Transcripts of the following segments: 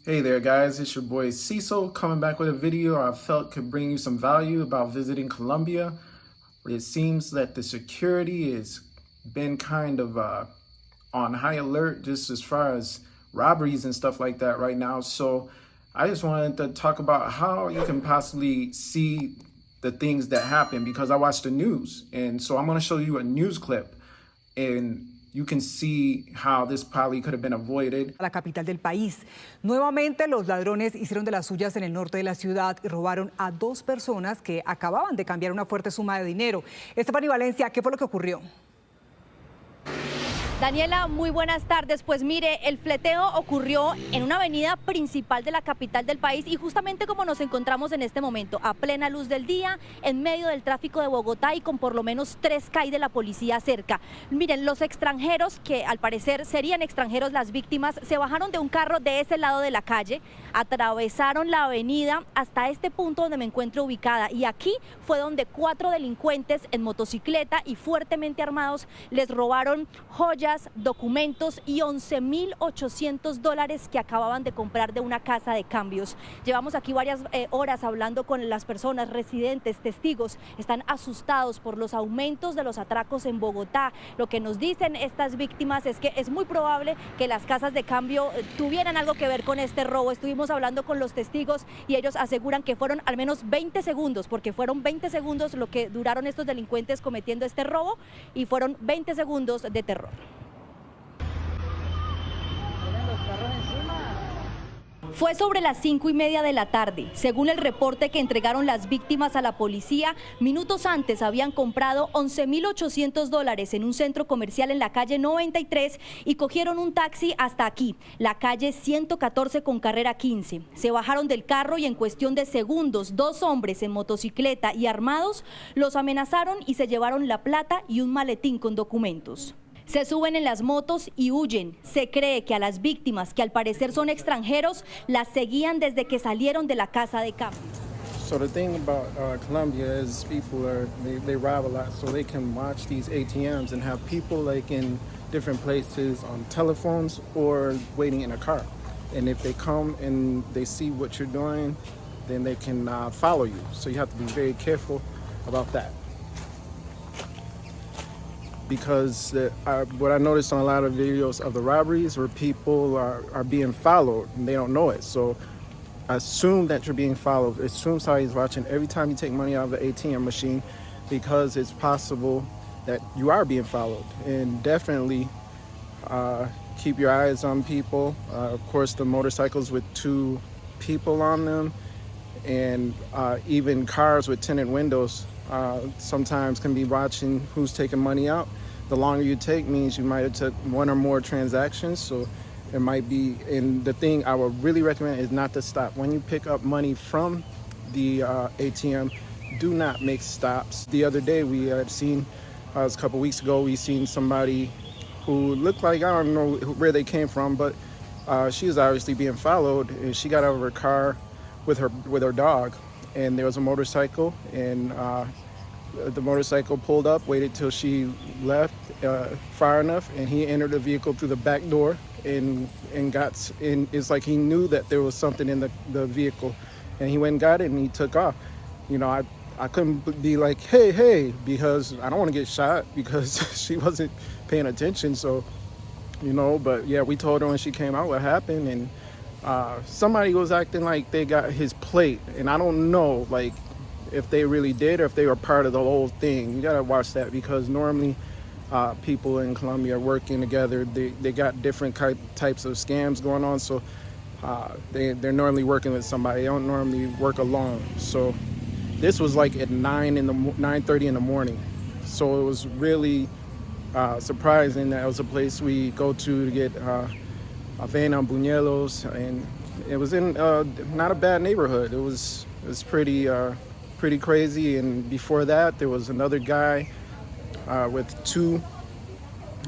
Hey there guys, it's your boy Cecil coming back with a video I felt could bring you some value about visiting Colombia. It seems that the security has been kind of on high alert just as far as robberies and stuff like that right now. So I just wanted to talk about how you can possibly see the things that happen because I watch the news. And so I'm going to show you a news clip and you can see how this probably could have been avoided. La capital del país. Nuevamente los ladrones hicieron de las suyas en el norte de la ciudad y robaron a dos personas que acababan de cambiar una fuerte suma de dinero. Estefanía Valencia, ¿qué fue lo que ocurrió? Daniela, muy buenas tardes. Pues mire, el fleteo ocurrió en una avenida principal de la capital del país y justamente como nos encontramos en este momento, a plena luz del día, en medio del tráfico de Bogotá y con por lo menos 3 CAI de la policía cerca. Miren, los extranjeros, que al parecer serían extranjeros las víctimas, se bajaron de un carro de ese lado de la calle, atravesaron la avenida hasta este punto donde me encuentro ubicada y aquí fue donde 4 delincuentes en motocicleta y fuertemente armados les robaron joyas, documentos y $11.800 que acababan de comprar de una casa de cambios. Llevamos aquí varias horas hablando con las personas, residentes, testigos. Están asustados por los aumentos de los atracos en Bogotá. Lo que nos dicen estas víctimas es que es muy probable que las casas de cambio tuvieran algo que ver con este robo. Estuvimos hablando con los testigos y ellos aseguran que fueron al menos 20 segundos, porque fueron 20 segundos lo que duraron estos delincuentes cometiendo este robo y fueron 20 segundos de terror. Fue sobre las 5:30 de la tarde. Según el reporte que entregaron las víctimas a la policía, minutos antes habían comprado $11.800 en un centro comercial en la calle 93 y cogieron un taxi hasta aquí, la calle 114 con carrera 15. Se bajaron del carro y en cuestión de segundos, 2 hombres en motocicleta y armados los amenazaron y se llevaron la plata y un maletín con documentos. Se suben en las motos y huyen. Se cree que a las víctimas, que al parecer son extranjeros, las seguían desde que salieron de la casa de cambio. So the thing about Colombia is they rob a lot, so they can watch these ATMs and have people like in different places on telephones or waiting in a car. And if they come and they see what you're doing, then they can follow you. So you have to be very careful about that. Because what I noticed on a lot of videos of the robberies where people are being followed and they don't know it. So assume that you're being followed. Assume somebody's watching every time you take money out of the ATM machine because it's possible that you are being followed. And definitely keep your eyes on people. Of course, the motorcycles with 2 people on them and even cars with tinted windows sometimes can be watching who's taking money out. The longer you take means you might have took 1 or more transactions, so it might be. And the thing I would really recommend is not to stop. When you pick up money from the ATM, do not make stops. The other day we had seen, it was a couple weeks ago, we seen somebody who looked like, I don't know where they came from, but she was obviously being followed, and she got out of her car with her dog, and there was a motorcycle, and the motorcycle pulled up, waited till she left far enough, and he entered the vehicle through the back door and got in. It's like he knew that there was something in the vehicle, and he went and got it and he took off. You know, I couldn't be like, hey, because I don't want to get shot because she wasn't paying attention. So, you know, but yeah, we told her when she came out what happened, and somebody was acting like they got his plate, and I don't know, like, if they really did or if they were part of the whole thing. You gotta watch that because normally people in Colombia are working together. They got different types of scams going on, so they're normally working with somebody. They don't normally work alone. So this was like at 9:30 in the morning. So it was really surprising. That was a place we go to get avena and buñuelos, and it was in not a bad neighborhood. It was pretty crazy. And before that there was another guy with two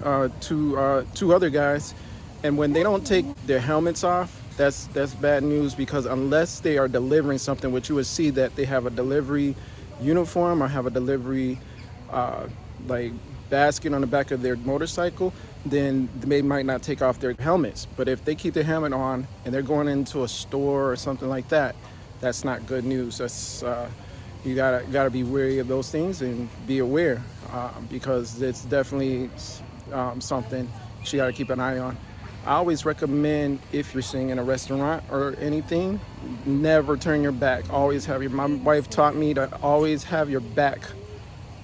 other guys, and when they don't take their helmets off, that's bad news, because unless they are delivering something, which you would see that they have a delivery uniform or have a delivery like basket on the back of their motorcycle, then they might not take off their helmets. But if they keep their helmet on and they're going into a store or something like that, that's not good news. That's you gotta be wary of those things and be aware because it's definitely something you gotta keep an eye on. I always recommend, if you're sitting in a restaurant or anything, never turn your back. Always have my wife taught me to always have your back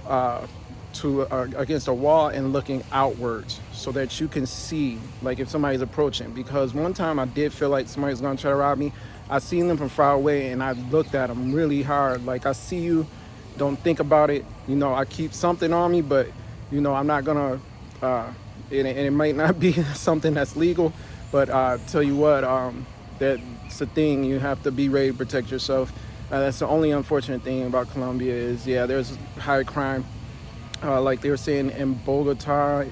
against a wall and looking outwards so that you can see, like, if somebody's approaching. Because one time I did feel like somebody's gonna try to rob me. I seen them from far away and I looked at them really hard. Like, I see you, don't think about it. You know, I keep something on me, but you know, I'm not gonna, and it might not be something that's legal, but tell you what, that's the thing, you have to be ready to protect yourself. That's the only unfortunate thing about Colombia is, yeah, there's high crime. Like they were saying in Bogota,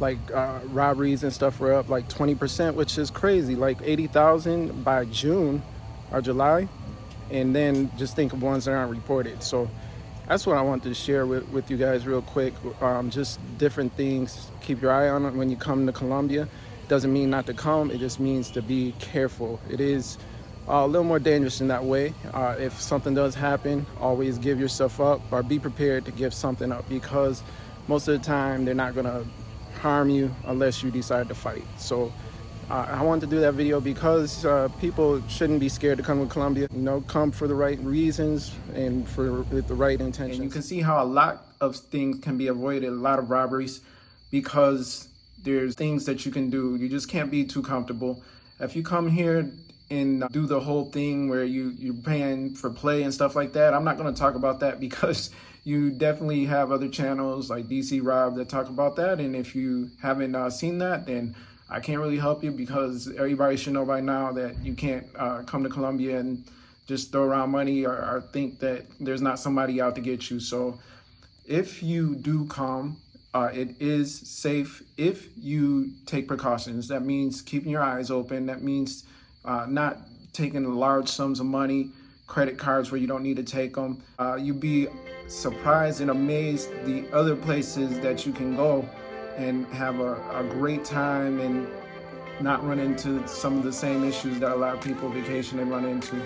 robberies and stuff were up like 20%, which is crazy, like 80,000 by June or July. And then just think of ones that aren't reported. So that's what I wanted to share with you guys real quick. Just different things. Keep your eye on it when you come to Colombia. Doesn't mean not to come, it just means to be careful. It is a little more dangerous in that way. If something does happen, always give yourself up or be prepared to give something up, because most of the time they're not gonna harm you unless you decide to fight. So I wanted to do that video because people shouldn't be scared to come to Colombia. You know, come for the right reasons and with the right intentions. And you can see how a lot of things can be avoided, a lot of robberies, because there's things that you can do. You just can't be too comfortable. If you come here and do the whole thing where you're paying for play and stuff like that, I'm not going to talk about that because you definitely have other channels like DC Rob that talk about that. And if you haven't seen that, then I can't really help you, because everybody should know by now that you can't come to Colombia and just throw around money or think that there's not somebody out to get you. So if you do come, it is safe if you take precautions. That means keeping your eyes open. That means not taking large sums of money, credit cards where you don't need to take them. You'd be surprised and amazed the other places that you can go and have a great time and not run into some of the same issues that a lot of people vacationing run into.